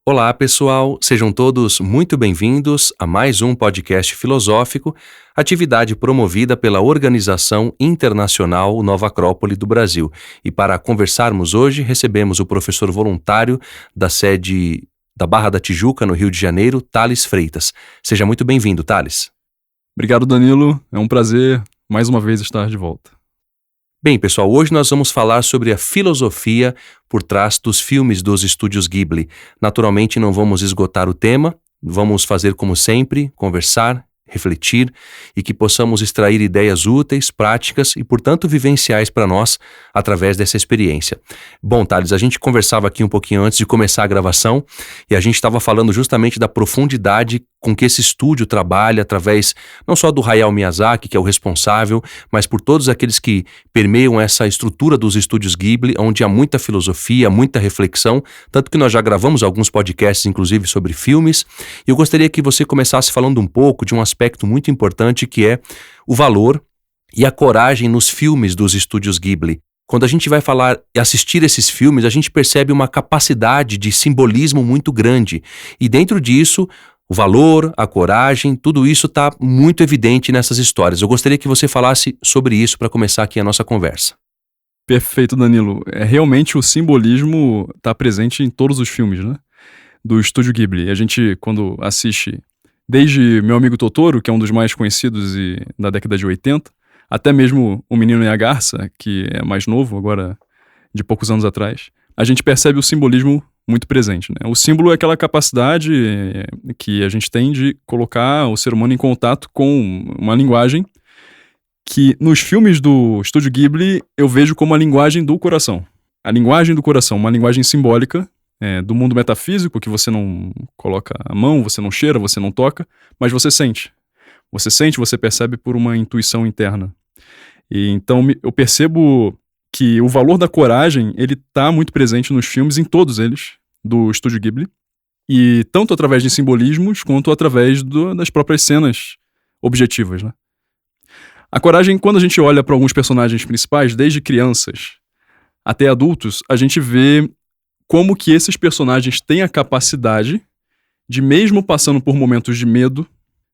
Olá, pessoal! Sejam todos muito bem-vindos a mais um podcast filosófico, atividade promovida pela Organização Internacional Nova Acrópole do Brasil. E para conversarmos hoje, recebemos o professor voluntário da sede da Barra da Tijuca, no Rio de Janeiro, Thales Freitas. Seja muito bem-vindo, Thales. Obrigado, Danilo. É um prazer, mais uma vez, estar de volta. Bem, pessoal, hoje nós vamos falar sobre a filosofia por trás dos filmes dos estúdios Ghibli. Naturalmente, não vamos esgotar o tema, vamos fazer como sempre, conversar, refletir e que possamos extrair ideias úteis, práticas e, portanto, vivenciais para nós através dessa experiência. Bom, Thales, a gente conversava aqui um pouquinho antes de começar a gravação e a gente estava falando justamente da profundidade com que esse estúdio trabalha através não só do Hayao Miyazaki, que é o responsável, mas por todos aqueles que permeiam essa estrutura dos estúdios Ghibli, onde há muita filosofia, muita reflexão, tanto que nós já gravamos alguns podcasts, inclusive, sobre filmes, e eu gostaria que você começasse falando um pouco de um aspecto muito importante que é o valor e a coragem nos filmes dos estúdios Ghibli. Quando a gente vai falar e assistir esses filmes, a gente percebe uma capacidade de simbolismo muito grande, e dentro disso, o valor, a coragem, tudo isso está muito evidente nessas histórias. Eu gostaria que você falasse sobre isso para começar aqui a nossa conversa. Perfeito, Danilo. Realmente o simbolismo está presente em todos os filmes, né? Do Estúdio Ghibli. A gente, quando assiste, desde Meu Amigo Totoro, que é um dos mais conhecidos da década de 80, até mesmo O Menino e a Garça, que é mais novo, agora de poucos anos atrás, a gente percebe o simbolismo muito presente, né? O símbolo é aquela capacidade que a gente tem de colocar o ser humano em contato com uma linguagem que, nos filmes do Estúdio Ghibli, eu vejo como a linguagem do coração. A linguagem do coração, uma linguagem simbólica do mundo metafísico, que você não coloca a mão, você não cheira, você não toca, mas você sente. Você sente, você percebe por uma intuição interna. E então eu percebo que o valor da coragem, ele tá muito presente nos filmes, em todos eles, do Estúdio Ghibli, e tanto através de simbolismos, quanto através das próprias cenas objetivas, né? A coragem, quando a gente olha para alguns personagens principais, desde crianças até adultos, a gente vê como que esses personagens têm a capacidade de, mesmo passando por momentos de medo,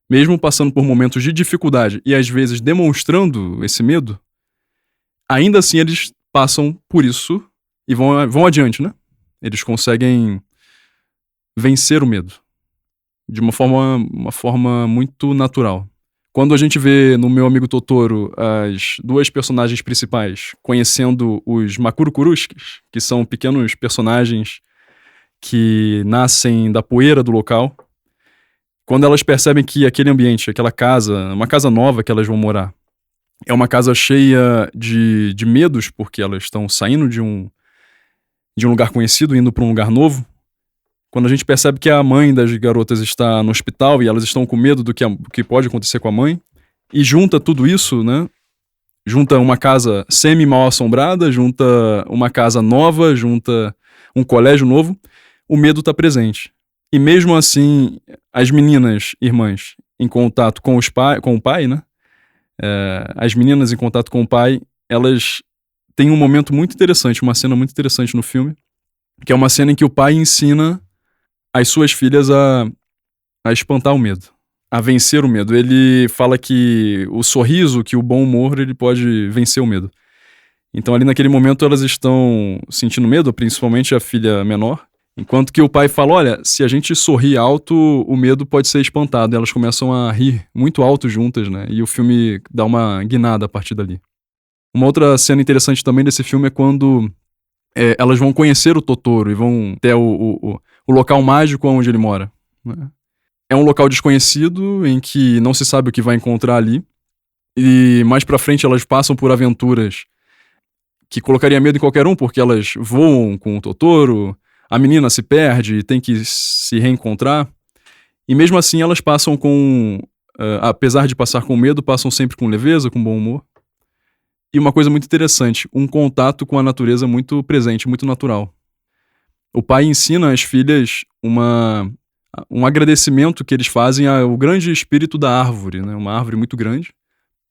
mesmo passando por momentos de dificuldade, e às vezes demonstrando esse medo, ainda assim eles passam por isso e vão adiante, né? Eles conseguem vencer o medo de uma forma muito natural. Quando a gente vê no Meu Amigo Totoro as duas personagens principais conhecendo os Makurokuruskis, que são pequenos personagens que nascem da poeira do local, quando elas percebem que aquele ambiente, aquela casa, uma casa nova que elas vão morar, é uma casa cheia de medos, porque elas estão saindo de um lugar conhecido, indo para um lugar novo. Quando a gente percebe que a mãe das garotas está no hospital e elas estão com medo do que pode acontecer com a mãe, e junta tudo isso, né? Junta uma casa semi-mal assombrada, junta uma casa nova, junta um colégio novo, o medo está presente. E mesmo assim, as meninas irmãs em contato com o pai, né? As meninas em contato com o pai, elas têm um momento muito interessante, uma cena muito interessante no filme, que é uma cena em que o pai ensina as suas filhas a espantar o medo, a vencer o medo. Ele fala que o sorriso, que o bom humor, ele pode vencer o medo. Então ali naquele momento elas estão sentindo medo, principalmente a filha menor, enquanto que o pai fala, olha, se a gente sorrir alto, o medo pode ser espantado. E elas começam a rir muito alto juntas, né? E o filme dá uma guinada a partir dali. Uma outra cena interessante também desse filme é quando elas vão conhecer o Totoro e vão até o local mágico onde ele mora, né? É um local desconhecido em que não se sabe o que vai encontrar ali. E mais pra frente elas passam por aventuras que colocaria medo em qualquer um, porque elas voam com o Totoro, a menina se perde e tem que se reencontrar. E mesmo assim elas passam apesar de passar com medo, passam sempre com leveza, com bom humor. E uma coisa muito interessante, um contato com a natureza muito presente, muito natural. O pai ensina às filhas um agradecimento que eles fazem ao grande espírito da árvore, né? Uma árvore muito grande,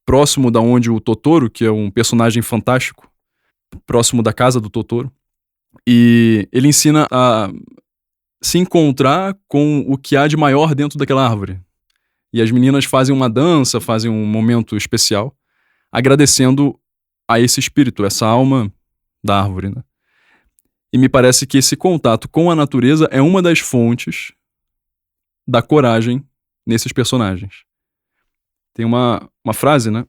próximo da onde o Totoro, que é um personagem fantástico, próximo da casa do Totoro. E ele ensina a se encontrar com o que há de maior dentro daquela árvore. E as meninas fazem uma dança, fazem um momento especial, agradecendo a esse espírito, essa alma da árvore, né? E me parece que esse contato com a natureza é uma das fontes da coragem nesses personagens. Tem uma frase, né,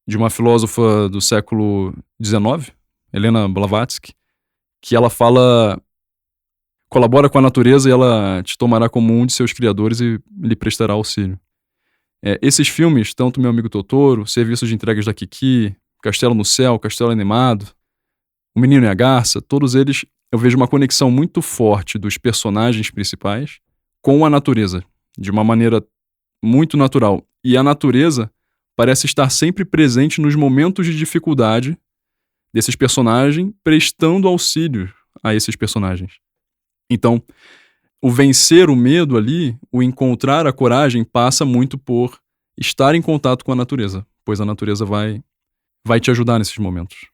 de uma filósofa do século XIX, Helena Blavatsky, que ela fala: colabora com a natureza e ela te tomará como um de seus criadores e lhe prestará auxílio. Esses filmes, tanto Meu Amigo Totoro, Serviço de Entregas da Kiki, Castelo no Céu, Castelo Animado, O Menino e a Garça, todos eles eu vejo uma conexão muito forte dos personagens principais com a natureza, de uma maneira muito natural. E a natureza parece estar sempre presente nos momentos de dificuldade desses personagens, prestando auxílio a esses personagens. Então, o vencer o medo ali, o encontrar a coragem, passa muito por estar em contato com a natureza, pois a natureza vai te ajudar nesses momentos.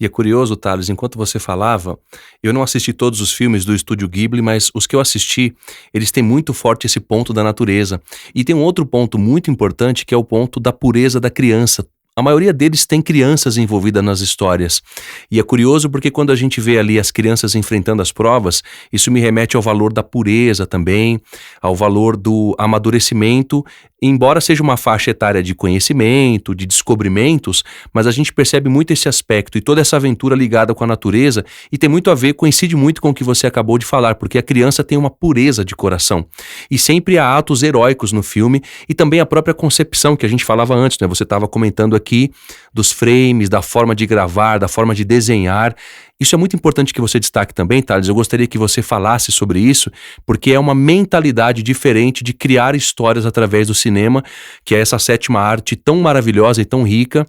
E é curioso, Thales, enquanto você falava, eu não assisti todos os filmes do Estúdio Ghibli, mas os que eu assisti, eles têm muito forte esse ponto da natureza. E tem um outro ponto muito importante, que é o ponto da pureza da criança. A maioria deles tem crianças envolvidas nas histórias. E é curioso porque quando a gente vê ali as crianças enfrentando as provas, isso me remete ao valor da pureza também, ao valor do amadurecimento, embora seja uma faixa etária de conhecimento, de descobrimentos, mas a gente percebe muito esse aspecto e toda essa aventura ligada com a natureza e tem muito a ver, coincide muito com o que você acabou de falar, porque a criança tem uma pureza de coração. E sempre há atos heróicos no filme e também a própria concepção que a gente falava antes, né? Você estava comentando aqui dos frames, da forma de gravar, da forma de desenhar. Isso é muito importante que você destaque também, Thales. Eu gostaria que você falasse sobre isso, porque é uma mentalidade diferente de criar histórias através do cinema, que é essa sétima arte tão maravilhosa e tão rica,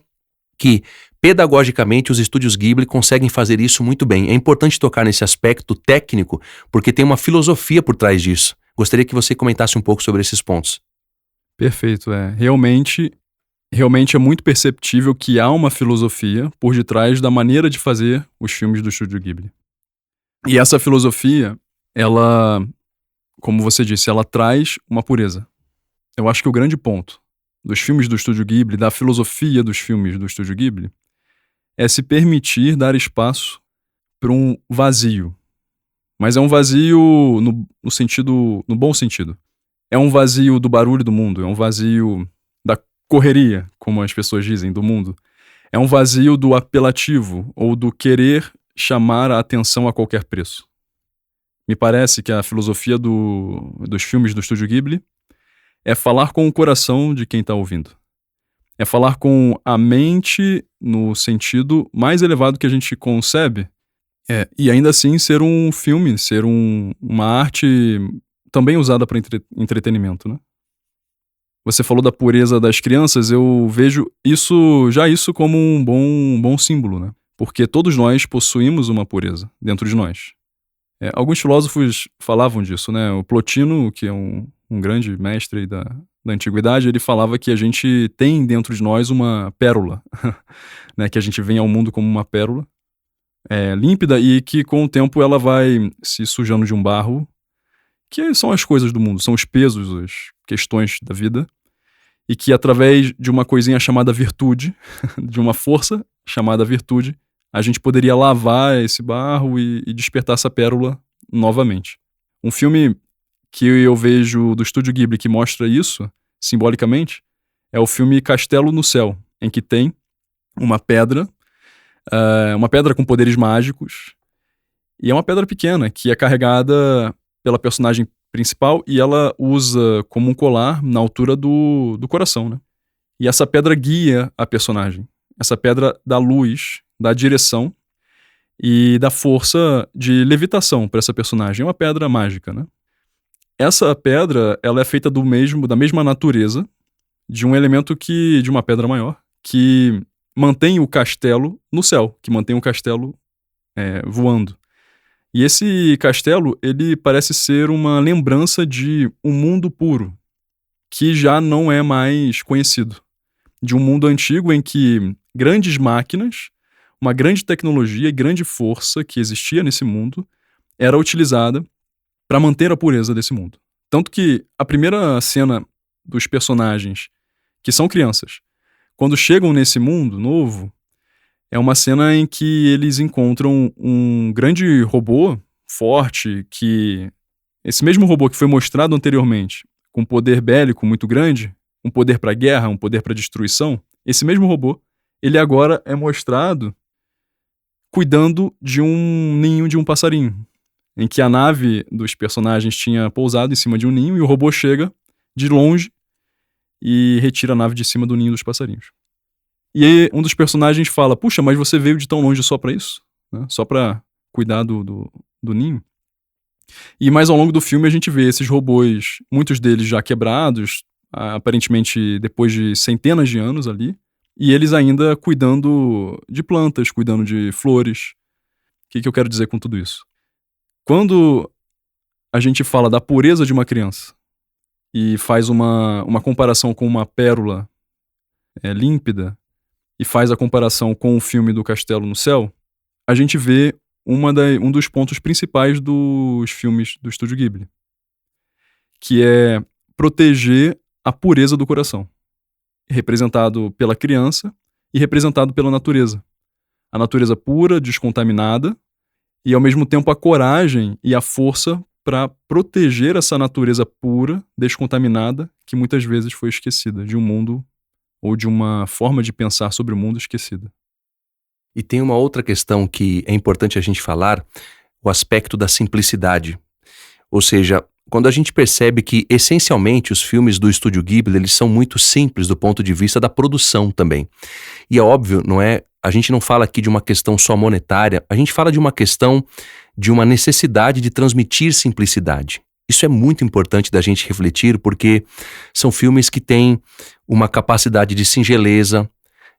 que pedagogicamente os estúdios Ghibli conseguem fazer isso muito bem. É importante tocar nesse aspecto técnico, porque tem uma filosofia por trás disso. Gostaria que você comentasse um pouco sobre esses pontos. Perfeito, Realmente é muito perceptível que há uma filosofia por detrás da maneira de fazer os filmes do Estúdio Ghibli. E essa filosofia, ela, como você disse, ela traz uma pureza. Eu acho que o grande ponto dos filmes do Estúdio Ghibli, da filosofia dos filmes do Estúdio Ghibli, é se permitir dar espaço para um vazio. Mas é um vazio no bom sentido. É um vazio do barulho do mundo, é um vazio da correria, como as pessoas dizem, do mundo. É um vazio do apelativo ou do querer chamar a atenção a qualquer preço. Me parece que a filosofia dos filmes do Estúdio Ghibli é falar com o coração de quem está ouvindo. É falar com a mente no sentido mais elevado que a gente concebe. E ainda assim ser um filme, ser uma arte também usada para entretenimento, né? Você falou da pureza das crianças, eu vejo isso como um bom símbolo, né? Porque todos nós possuímos uma pureza dentro de nós. Alguns filósofos falavam disso, né? O Plotino, que é um grande mestre da antiguidade, ele falava que a gente tem dentro de nós uma pérola, né? Que a gente vem ao mundo como uma pérola, límpida, e que com o tempo ela vai se sujando de um barro, que são as coisas do mundo, são os pesos, as questões da vida, e que através de uma coisinha chamada virtude, de uma força chamada virtude, a gente poderia lavar esse barro e despertar essa pérola novamente. Um filme que eu vejo do Estúdio Ghibli que mostra isso, simbolicamente, é o filme Castelo no Céu, em que tem uma pedra com poderes mágicos, e é uma pedra pequena, que é carregada pela personagem principal e ela usa como um colar na altura do coração, né? E essa pedra guia a personagem. Essa pedra dá luz, dá direção e dá força de levitação para essa personagem. É uma pedra mágica, né? Essa pedra, ela é feita da mesma natureza de um elemento de uma pedra maior, que mantém o castelo no céu, que mantém o castelo voando. E esse castelo, ele parece ser uma lembrança de um mundo puro, que já não é mais conhecido. De um mundo antigo em que grandes máquinas, uma grande tecnologia e grande força que existia nesse mundo era utilizada para manter a pureza desse mundo. Tanto que a primeira cena dos personagens, que são crianças, quando chegam nesse mundo novo, é uma cena em que eles encontram um grande robô forte, que esse mesmo robô que foi mostrado anteriormente, com poder bélico muito grande, um poder para guerra, um poder para destruição, esse mesmo robô, ele agora é mostrado cuidando de um ninho de um passarinho, em que a nave dos personagens tinha pousado em cima de um ninho e o robô chega de longe e retira a nave de cima do ninho dos passarinhos. E aí um dos personagens fala, puxa, mas você veio de tão longe só pra isso? Né? Só pra cuidar do ninho? E mais ao longo do filme a gente vê esses robôs, muitos deles já quebrados, aparentemente depois de centenas de anos ali, e eles ainda cuidando de plantas, cuidando de flores. O que eu quero dizer com tudo isso? Quando a gente fala da pureza de uma criança e faz uma comparação com uma pérola límpida, e faz a comparação com o filme do Castelo no Céu, a gente vê um dos pontos principais dos filmes do Estúdio Ghibli, que é proteger a pureza do coração, representado pela criança e representado pela natureza. A natureza pura, descontaminada, e ao mesmo tempo a coragem e a força para proteger essa natureza pura, descontaminada, que muitas vezes foi esquecida de um mundo ou de uma forma de pensar sobre o mundo esquecida. E tem uma outra questão que é importante a gente falar, o aspecto da simplicidade. Ou seja, quando a gente percebe que, essencialmente, os filmes do Estúdio Ghibli, eles são muito simples do ponto de vista da produção também. E é óbvio, a gente não fala aqui de uma questão só monetária, a gente fala de uma questão de uma necessidade de transmitir simplicidade. Isso é muito importante da gente refletir, porque são filmes que têm uma capacidade de singeleza,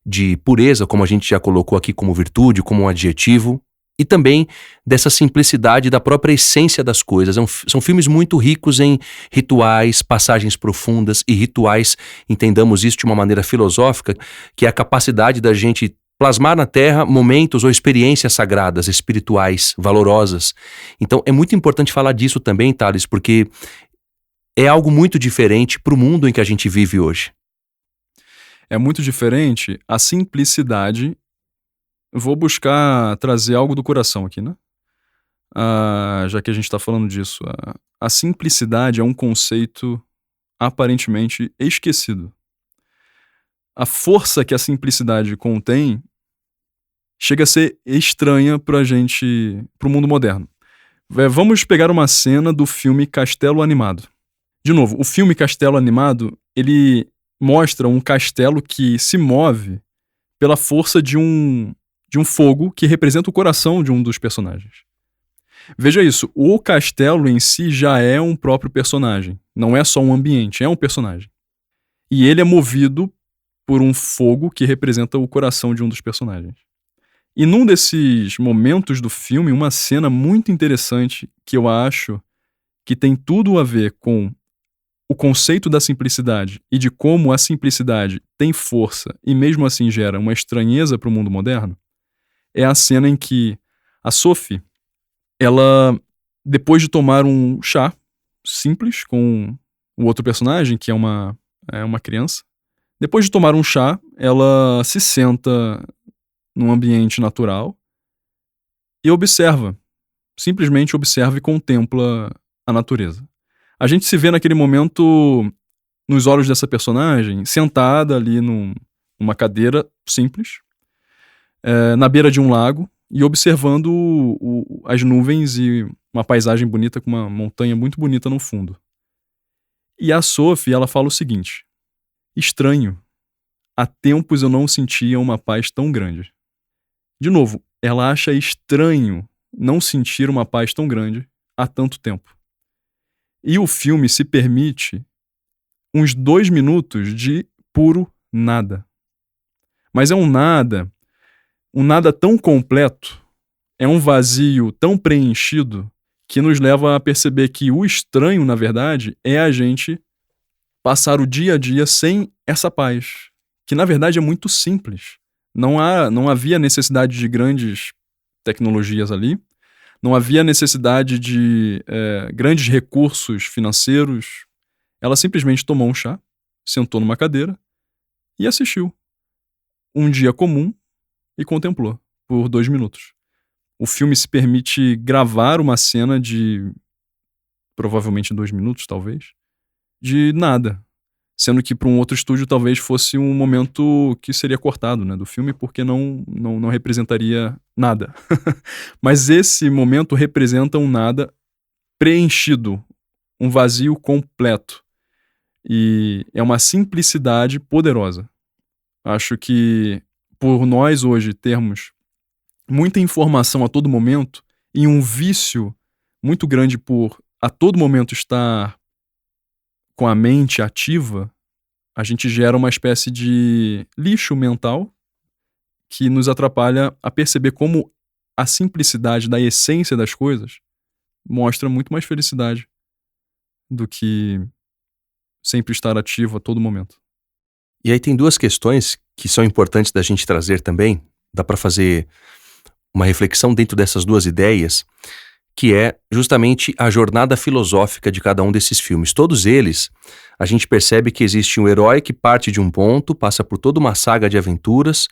de pureza, como a gente já colocou aqui como virtude, como um adjetivo, e também dessa simplicidade da própria essência das coisas. São filmes muito ricos em rituais, passagens profundas e rituais, entendamos isso de uma maneira filosófica, que é a capacidade da gente plasmar na Terra momentos ou experiências sagradas, espirituais, valorosas. Então é muito importante falar disso também, Thales, porque é algo muito diferente para o mundo em que a gente vive hoje. É muito diferente a simplicidade. Vou buscar trazer algo do coração aqui, né? Já que a gente está falando disso. A simplicidade é um conceito aparentemente esquecido. A força que a simplicidade contém chega a ser estranha pra gente, pro mundo moderno. Vamos pegar uma cena do filme Castelo Animado. De novo, o filme Castelo Animado, ele mostra um castelo que se move pela força de um fogo que representa o coração de um dos personagens. Veja isso, o castelo em si já é um próprio personagem. Não é só um ambiente, é um personagem. E ele é movido por um fogo que representa o coração de um dos personagens. E num desses momentos do filme, uma cena muito interessante que eu acho que tem tudo a ver com o conceito da simplicidade e de como a simplicidade tem força e mesmo assim gera uma estranheza para o mundo moderno, é a cena em que a Sophie, ela, depois de tomar um chá simples com o outro personagem, que é uma criança, depois de tomar um chá, ela se senta num ambiente natural e observa, simplesmente observa e contempla a natureza. A gente se vê naquele momento nos olhos dessa personagem, sentada ali numa cadeira simples, na beira de um lago e observando as nuvens e uma paisagem bonita com uma montanha muito bonita no fundo. E a Sophie, ela fala o seguinte: estranho, há tempos eu não sentia uma paz tão grande. De novo, ela acha estranho não sentir uma paz tão grande há tanto tempo. E o filme se permite uns 2 minutos de puro nada. Mas é um nada tão completo, é um vazio tão preenchido, que nos leva a perceber que o estranho, na verdade, é a gente passar o dia a dia sem essa paz, que na verdade é muito simples. Não havia necessidade de grandes tecnologias ali, Não havia necessidade de grandes recursos financeiros. Ela simplesmente tomou um chá, sentou numa cadeira e assistiu um dia comum e contemplou por 2 minutos. O filme se permite gravar uma cena de provavelmente 2 minutos, talvez, de nada. Sendo que para um outro estúdio talvez fosse um momento que seria cortado, né, do filme, porque não representaria nada. Mas esse momento representa um nada preenchido, um vazio completo. E é uma simplicidade poderosa. Acho que por nós hoje termos muita informação a todo momento e um vício muito grande por a todo momento estar com a mente ativa, a gente gera uma espécie de lixo mental que nos atrapalha a perceber como a simplicidade da essência das coisas mostra muito mais felicidade do que sempre estar ativo a todo momento. E aí tem 2 questões que são importantes da gente trazer também. Dá para fazer uma reflexão dentro dessas 2 ideias, que é justamente a jornada filosófica de cada um desses filmes. Todos eles, a gente percebe que existe um herói que parte de um ponto, passa por toda uma saga de aventuras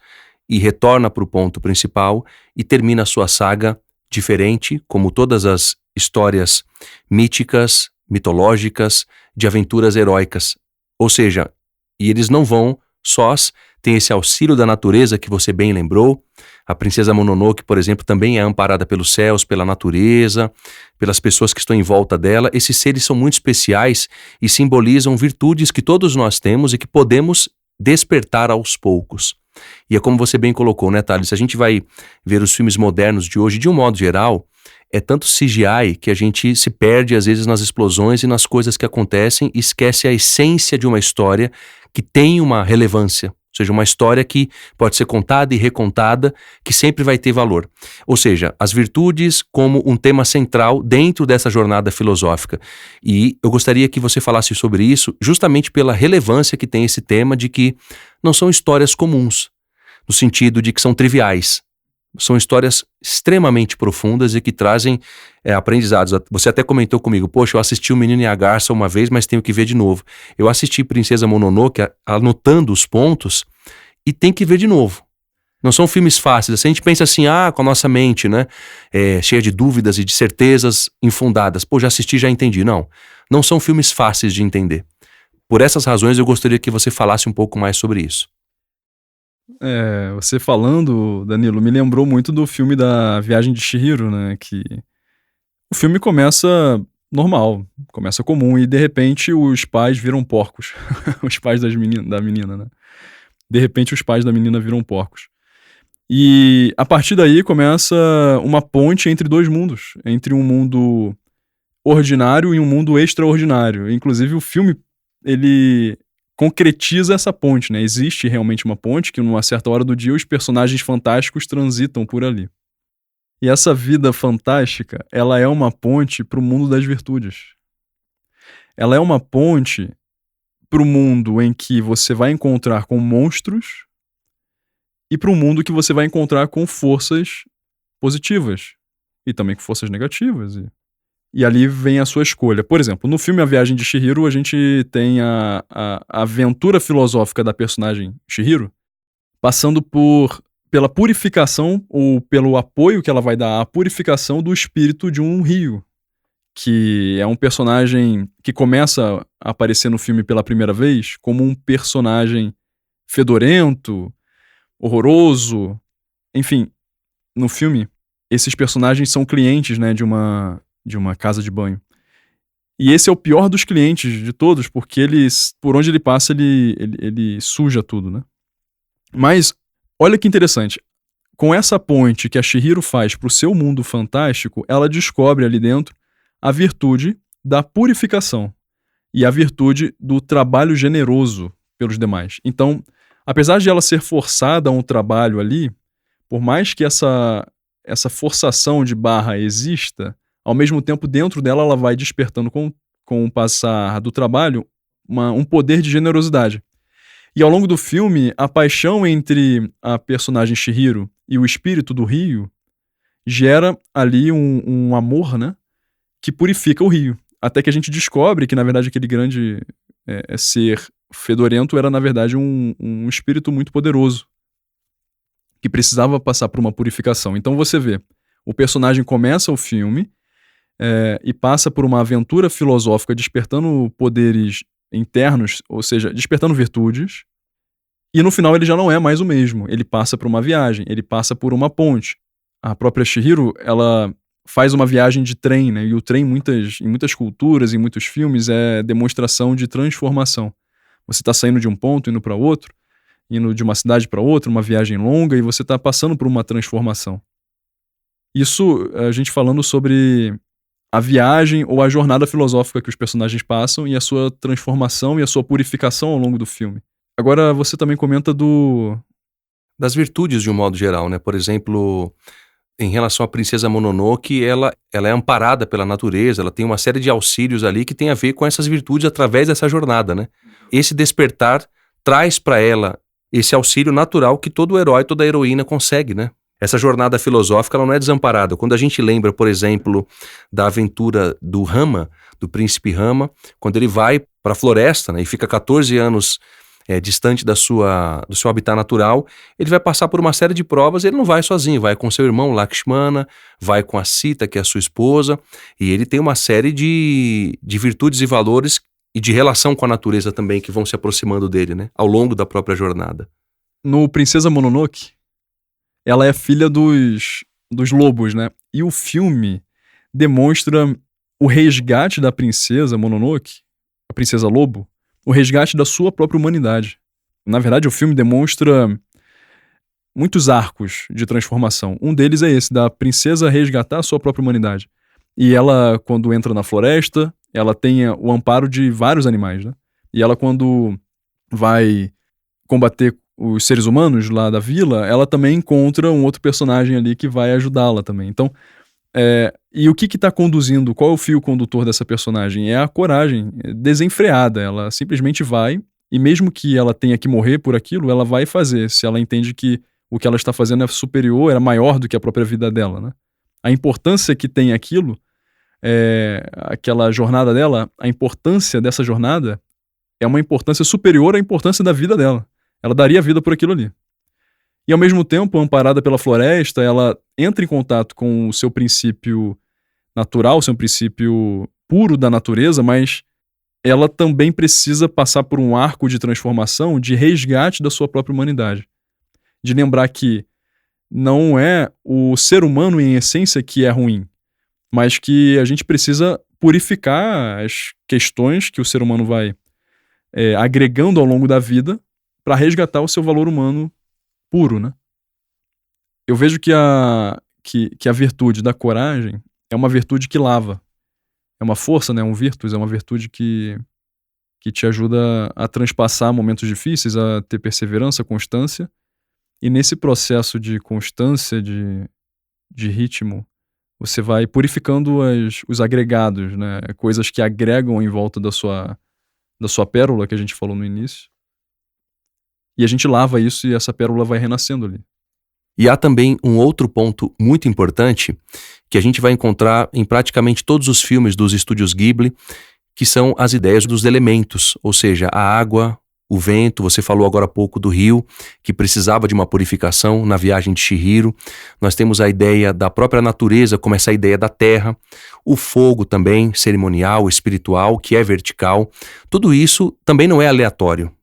e retorna para o ponto principal e termina a sua saga diferente, como todas as histórias míticas, mitológicas, de aventuras heróicas. Ou seja, e eles não vão sós, tem esse auxílio da natureza que você bem lembrou. A princesa Mononoke, por exemplo, também é amparada pelos céus, pela natureza, pelas pessoas que estão em volta dela. Esses seres são muito especiais e simbolizam virtudes que todos nós temos e que podemos despertar aos poucos. E é como você bem colocou, né, Thales? Se a gente vai ver os filmes modernos de hoje, de um modo geral, é tanto CGI que a gente se perde às vezes nas explosões e nas coisas que acontecem e esquece a essência de uma história que tem uma relevância. Ou seja, uma história que pode ser contada e recontada, que sempre vai ter valor. Ou seja, as virtudes como um tema central dentro dessa jornada filosófica. E eu gostaria que você falasse sobre isso, justamente pela relevância que tem esse tema de que não são histórias comuns, no sentido de que são triviais. São histórias extremamente profundas e que trazem aprendizados. Você até comentou comigo, poxa, eu assisti O Menino e a Garça uma vez, mas tenho que ver de novo. Eu assisti Princesa Mononoke anotando os pontos e tem que ver de novo. Não são filmes fáceis. A gente pensa assim, com a nossa mente, né, cheia de dúvidas e de certezas infundadas. Pô, já assisti, já entendi. Não são filmes fáceis de entender. Por essas razões, eu gostaria que você falasse um pouco mais sobre isso. Você falando, Danilo, me lembrou muito do filme da Viagem de Chihiro, né, que o filme começa normal, começa comum, e de repente os pais viram porcos, os pais da menina, né, de repente os pais da menina viram porcos. E a partir daí começa uma ponte entre 2 mundos, entre um mundo ordinário e um mundo extraordinário. Inclusive o filme, ele concretiza essa ponte, né? Existe realmente uma ponte que, numa certa hora do dia, os personagens fantásticos transitam por ali. E essa vida fantástica, ela é uma ponte para o mundo das virtudes. Ela é uma ponte para o mundo em que você vai encontrar com monstros e para o mundo que você vai encontrar com forças positivas e também com forças negativas. E ali vem a sua escolha. Por exemplo, no filme A Viagem de Chihiro, a gente tem a aventura filosófica da personagem Chihiro, passando pela purificação, ou pelo apoio que ela vai dar à purificação do espírito de um rio, que é um personagem que começa a aparecer no filme pela primeira vez como um personagem fedorento, horroroso. Enfim, no filme, esses personagens são clientes, né, de uma casa de banho. E esse é o pior dos clientes de todos, porque por onde ele passa, ele suja tudo, né? Mas, olha que interessante. Com essa ponte que a Chihiro faz pro seu mundo fantástico, ela descobre ali dentro a virtude da purificação e a virtude do trabalho generoso pelos demais. Então, apesar de ela ser forçada a um trabalho ali, por mais que essa forçação de barra exista, ao mesmo tempo, dentro dela, ela vai despertando com o passar do trabalho um poder de generosidade. E ao longo do filme, a paixão entre a personagem Chihiro e o espírito do rio gera ali um amor, né, que purifica o rio. Até que a gente descobre que, na verdade, aquele grande ser fedorento era, na verdade, um espírito muito poderoso, que precisava passar por uma purificação. Então você vê, o personagem começa o filme e passa por uma aventura filosófica despertando poderes internos, ou seja, despertando virtudes, e no final ele já não é mais o mesmo. Ele passa por uma viagem, ele passa por uma ponte. A própria Chihiro, ela faz uma viagem de trem, né? E o trem, em muitas culturas, em muitos filmes, é demonstração de transformação. Você está saindo de um ponto, indo para outro, indo de uma cidade para outra, uma viagem longa, e você está passando por uma transformação. Isso a gente falando sobre a viagem ou a jornada filosófica que os personagens passam e a sua transformação e a sua purificação ao longo do filme. Agora, você também comenta das virtudes de um modo geral, né? Por exemplo, em relação à Princesa Mononoke, ela é amparada pela natureza, ela tem uma série de auxílios ali que tem a ver com essas virtudes através dessa jornada, né? Esse despertar traz para ela esse auxílio natural que todo herói, toda heroína consegue, né? Essa jornada filosófica, ela não é desamparada. Quando a gente lembra, por exemplo, da aventura do Rama, do príncipe Rama, quando ele vai para a floresta, né, e fica 14 anos distante do seu habitat natural, ele vai passar por uma série de provas e ele não vai sozinho, vai com seu irmão Lakshmana, vai com a Sita, que é a sua esposa, e ele tem uma série de virtudes e valores e de relação com a natureza também que vão se aproximando dele, né, ao longo da própria jornada. No Princesa Mononoke, ela é filha dos lobos, né? E o filme demonstra o resgate da princesa Mononoke, a princesa lobo, o resgate da sua própria humanidade. Na verdade, o filme demonstra muitos arcos de transformação. Um deles é esse, da princesa resgatar a sua própria humanidade. E ela, quando entra na floresta, ela tem o amparo de vários animais, né? E ela, quando vai combater os seres humanos lá da vila, ela também encontra um outro personagem ali que vai ajudá-la também. Então, e o que está conduzindo, qual é o fio condutor dessa personagem? É a coragem desenfreada. Ela simplesmente vai, e mesmo que ela tenha que morrer por aquilo, ela vai fazer, se ela entende que o que ela está fazendo é superior, é maior do que a própria vida dela, né? A importância que tem aquilo, aquela jornada dela, a importância dessa jornada é uma importância superior à importância da vida dela. Ela daria a vida por aquilo ali. E ao mesmo tempo, amparada pela floresta, ela entra em contato com o seu princípio natural, o seu princípio puro da natureza, mas ela também precisa passar por um arco de transformação, de resgate da sua própria humanidade. De lembrar que não é o ser humano em essência que é ruim, mas que a gente precisa purificar as questões que o ser humano vai agregando ao longo da vida para resgatar o seu valor humano puro, né? Eu vejo que a virtude da coragem é uma virtude que lava. É uma força, né? Um virtus, é uma virtude que te ajuda a transpassar momentos difíceis, a ter perseverança, constância. E nesse processo de constância, de ritmo, você vai purificando os agregados, né? Coisas que agregam em volta da sua pérola, que a gente falou no início. E a gente lava isso e essa pérola vai renascendo ali. E há também um outro ponto muito importante que a gente vai encontrar em praticamente todos os filmes dos estúdios Ghibli, que são as ideias dos elementos, ou seja, a água, o vento. Você falou agora há pouco do rio, que precisava de uma purificação na viagem de Chihiro. Nós temos a ideia da própria natureza, como essa ideia da terra, o fogo também, cerimonial, espiritual, que é vertical. Tudo isso também não é aleatório.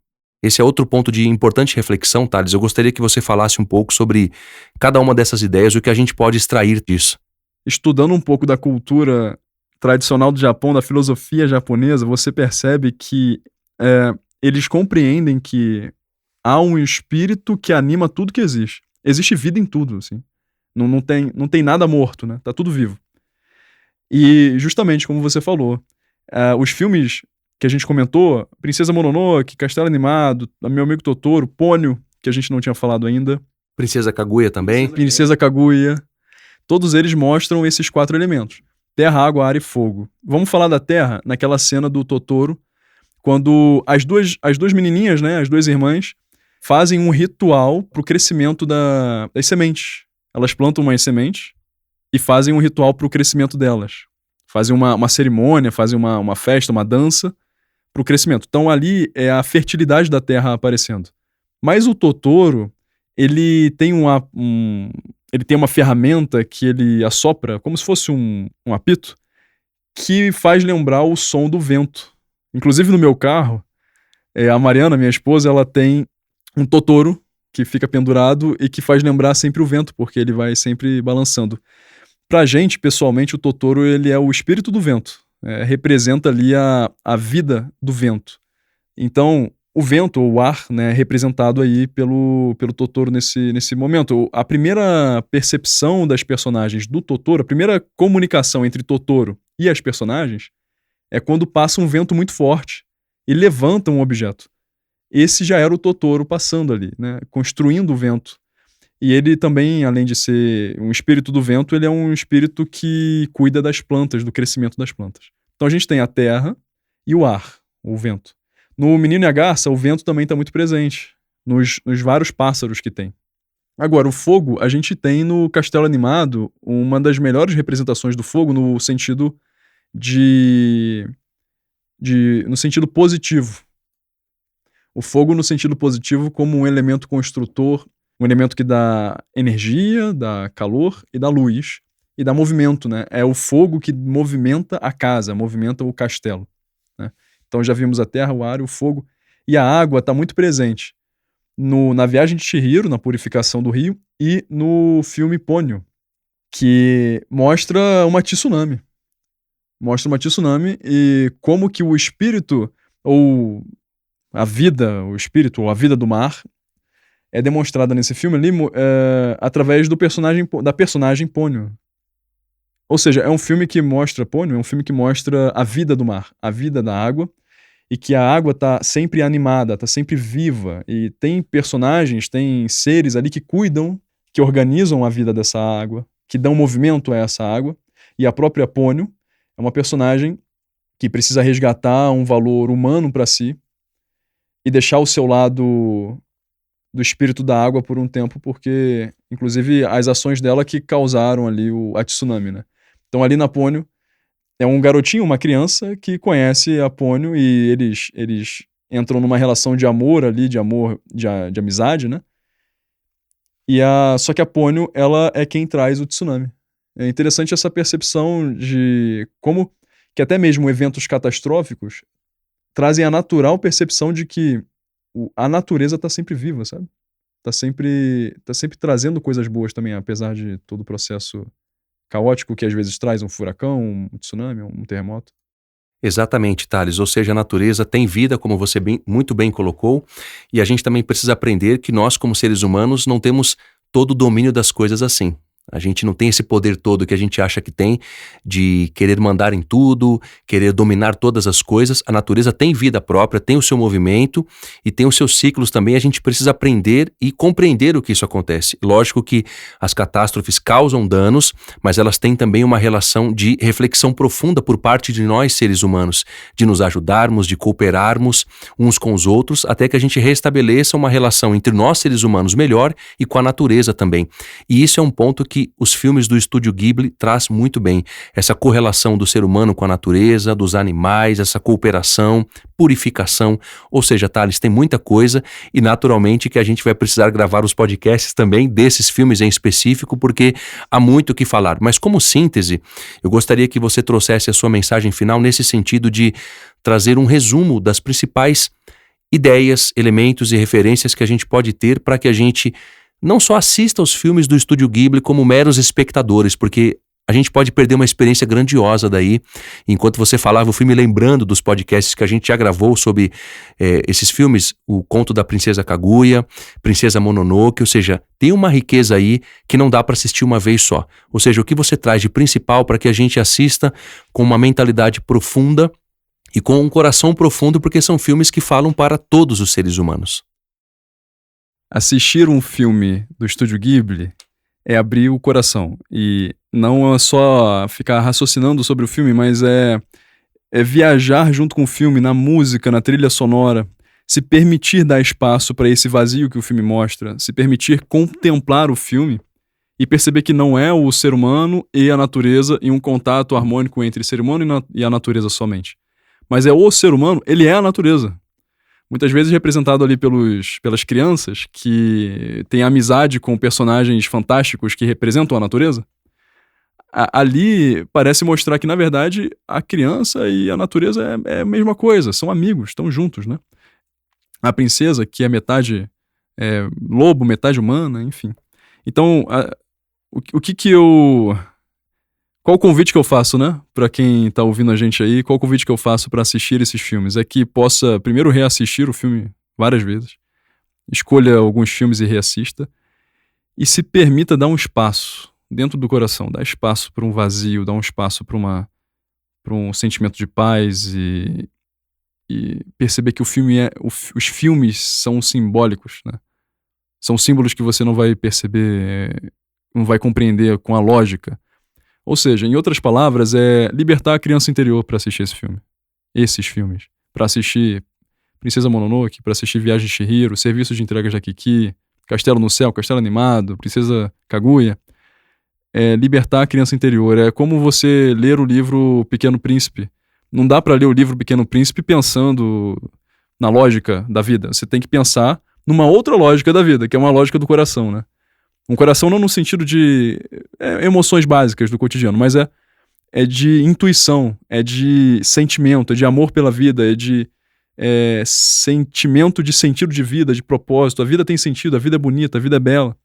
Esse é outro ponto de importante reflexão, Thales. Eu gostaria que você falasse um pouco sobre cada uma dessas ideias e o que a gente pode extrair disso. Estudando um pouco da cultura tradicional do Japão, da filosofia japonesa, você percebe que eles compreendem que há um espírito que anima tudo que existe. Existe vida em tudo, assim. Não tem nada morto, né? Tá tudo vivo. E justamente como você falou, os filmes que a gente comentou, Princesa Mononoke, Castelo Animado, Meu Amigo Totoro, Ponyo, que a gente não tinha falado ainda. Princesa Kaguya também. Princesa Kaguya. Todos eles mostram esses 4 elementos. Terra, água, ar e fogo. Vamos falar da terra naquela cena do Totoro, quando as duas menininhas, né, as 2 irmãs, fazem um ritual pro crescimento das sementes. Elas plantam umas sementes e fazem um ritual para o crescimento delas. Fazem uma cerimônia, fazem uma festa, uma dança para o crescimento. Então ali é a fertilidade da terra aparecendo. Mas o Totoro, ele tem ele tem uma ferramenta que ele assopra, como se fosse um apito, que faz lembrar o som do vento. Inclusive no meu carro, a Mariana, minha esposa, ela tem um Totoro que fica pendurado e que faz lembrar sempre o vento, porque ele vai sempre balançando. Pra gente, pessoalmente, o Totoro ele é o espírito do vento. Representa ali a vida do vento. Então, o vento, ou o ar, né, é representado aí pelo Totoro nesse momento. A primeira percepção das personagens do Totoro, a primeira comunicação entre Totoro e as personagens é quando passa um vento muito forte e levanta um objeto. Esse já era o Totoro passando ali, né, construindo o vento. E ele também, além de ser um espírito do vento, ele é um espírito que cuida das plantas, do crescimento das plantas. Então a gente tem a terra e o ar, o vento. No Menino e a Garça, o vento também está muito presente, nos vários pássaros que tem. Agora, o fogo, a gente tem no Castelo Animado uma das melhores representações do fogo no sentido no sentido positivo. O fogo no sentido positivo como um elemento construtor, um elemento que dá energia, dá calor e dá luz e dá movimento, né? É o fogo que movimenta a casa, movimenta o castelo, né? Então já vimos a terra, o ar e o fogo. E a água está muito presente na Viagem de Chihiro, na purificação do rio, e no filme Ponyo, que mostra uma tsunami. Mostra uma tsunami e como que o espírito, ou a vida, o espírito, ou a vida do mar, é demonstrada nesse filme ali através da personagem Ponyo. Ou seja, é um filme que mostra Ponyo, é um filme que mostra a vida do mar, a vida da água, e que a água tá sempre animada, tá sempre viva, e tem personagens, tem seres ali que cuidam, que organizam a vida dessa água, que dão movimento a essa água, e a própria Ponyo é uma personagem que precisa resgatar um valor humano para si e deixar o seu lado do espírito da água por um tempo, porque, inclusive, as ações dela que causaram ali a tsunami, né? Então, ali na Ponyo, é um garotinho, uma criança, que conhece a Ponyo e eles entram numa relação de amor ali, de amizade, né? Só que a Ponyo, ela é quem traz o tsunami. É interessante essa percepção de como que até mesmo eventos catastróficos trazem a natural percepção de que a natureza está sempre viva, sabe? Tá sempre trazendo coisas boas também, apesar de todo o processo caótico que às vezes traz um furacão, um tsunami, um terremoto. Exatamente, Thales. Ou seja, a natureza tem vida, como você muito bem colocou, e a gente também precisa aprender que nós, como seres humanos, não temos todo o domínio das coisas assim. A gente não tem esse poder todo que a gente acha que tem, de querer mandar em tudo, querer dominar todas as coisas. A natureza tem vida própria, tem o seu movimento e tem os seus ciclos também. A gente precisa aprender e compreender o que isso acontece. Lógico que as catástrofes causam danos, mas elas têm também uma relação de reflexão profunda por parte de nós, seres humanos, de nos ajudarmos, de cooperarmos uns com os outros, até que a gente restabeleça uma relação entre nós, seres humanos, melhor e com a natureza também. E isso é um ponto que os filmes do Estúdio Ghibli traz muito bem, essa correlação do ser humano com a natureza, dos animais, essa cooperação, purificação, ou seja, Thales, tem muita coisa e naturalmente que a gente vai precisar gravar os podcasts também desses filmes em específico, porque há muito o que falar, mas como síntese, eu gostaria que você trouxesse a sua mensagem final nesse sentido de trazer um resumo das principais ideias, elementos e referências que a gente pode ter para que a gente não só assista aos filmes do Estúdio Ghibli como meros espectadores, porque a gente pode perder uma experiência grandiosa daí. Enquanto você falava, eu fui me lembrando dos podcasts que a gente já gravou sobre esses filmes, o Conto da Princesa Kaguya, Princesa Mononoke, ou seja, tem uma riqueza aí que não dá para assistir uma vez só. Ou seja, o que você traz de principal para que a gente assista com uma mentalidade profunda e com um coração profundo, porque são filmes que falam para todos os seres humanos. Assistir um filme do Estúdio Ghibli é abrir o coração. E não é só ficar raciocinando sobre o filme, mas é viajar junto com o filme, na música, na trilha sonora, se permitir dar espaço para esse vazio que o filme mostra, se permitir contemplar o filme e perceber que não é o ser humano e a natureza e um contato harmônico entre ser humano e a natureza somente. Mas é o ser humano, ele é a natureza. Muitas vezes representado ali pelas crianças que têm amizade com personagens fantásticos que representam a natureza. Ali parece mostrar que, na verdade, a criança e a natureza é a mesma coisa, são amigos, estão juntos, né? A princesa, que é metade lobo, metade humana, enfim. Então, qual o convite que eu faço, né? Pra quem tá ouvindo a gente aí, qual o convite que eu faço pra assistir esses filmes? É que possa, primeiro, reassistir o filme várias vezes, escolha alguns filmes e reassista, e se permita dar um espaço dentro do coração, dar espaço para um vazio, dar um espaço para um sentimento de paz e perceber que os filmes são simbólicos, né? São símbolos que você não vai perceber, não vai compreender com a lógica. Ou seja, em outras palavras, é libertar a criança interior para assistir esses filmes, para assistir Princesa Mononoke, para assistir Viagem de Chihiro, Serviço de Entregas da Kiki, Castelo no Céu, Castelo Animado, Princesa Kaguya. Libertar a criança interior. É como você ler o livro Pequeno Príncipe. Não dá para ler o livro Pequeno Príncipe pensando na lógica da vida. Você tem que pensar numa outra lógica da vida, que é uma lógica do coração, né? Um coração não no sentido de emoções básicas do cotidiano, mas é de intuição, é de sentimento, é de amor pela vida, é de sentimento de sentido de vida, de propósito. A vida tem sentido, a vida é bonita, a vida é bela.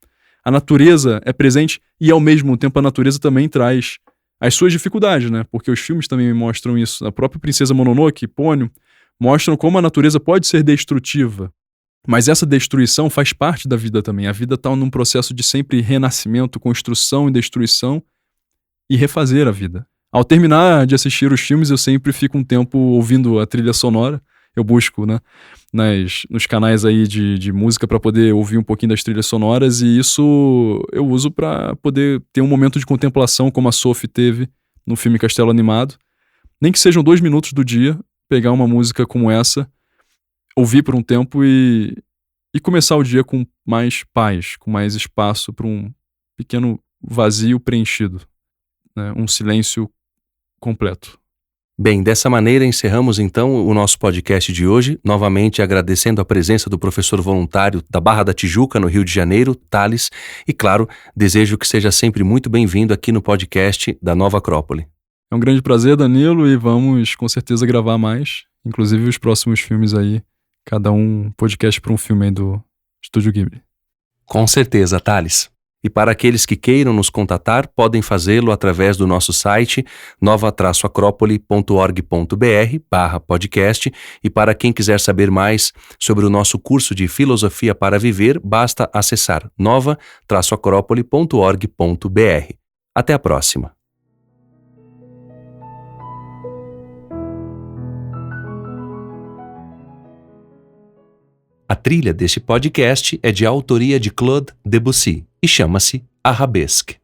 A natureza é presente e, ao mesmo tempo, a natureza também traz as suas dificuldades, né? Porque os filmes também me mostram isso. A própria Princesa Mononoke, Ponyo, mostram como a natureza pode ser destrutiva. Mas essa destruição faz parte da vida também. A vida está num processo de sempre renascimento, construção e destruição e refazer a vida. Ao terminar de assistir os filmes, eu sempre fico um tempo ouvindo a trilha sonora. Eu busco, né, nos canais aí de música para poder ouvir um pouquinho das trilhas sonoras, e isso eu uso para poder ter um momento de contemplação, como a Sophie teve no filme Castelo Animado. Nem que sejam 2 minutos do dia, pegar uma música como essa, ouvir por um tempo e começar o dia com mais paz, com mais espaço para um pequeno vazio preenchido, né, um silêncio completo. Bem, dessa maneira encerramos então o nosso podcast de hoje, novamente agradecendo a presença do professor voluntário da Barra da Tijuca, no Rio de Janeiro, Thales, e claro, desejo que seja sempre muito bem-vindo aqui no podcast da Nova Acrópole. É um grande prazer, Danilo, e vamos com certeza gravar mais, inclusive os próximos filmes aí, cada um podcast para um filme aí do Estúdio Ghibli. Com certeza, Thales. E para aqueles que queiram nos contatar, podem fazê-lo através do nosso site nova-acrópole.org.br/podcast, e para quem quiser saber mais sobre o nosso curso de Filosofia para Viver, basta acessar nova-acrópole.org.br. Até a próxima! A trilha deste podcast é de autoria de Claude Debussy e chama-se Arabesque.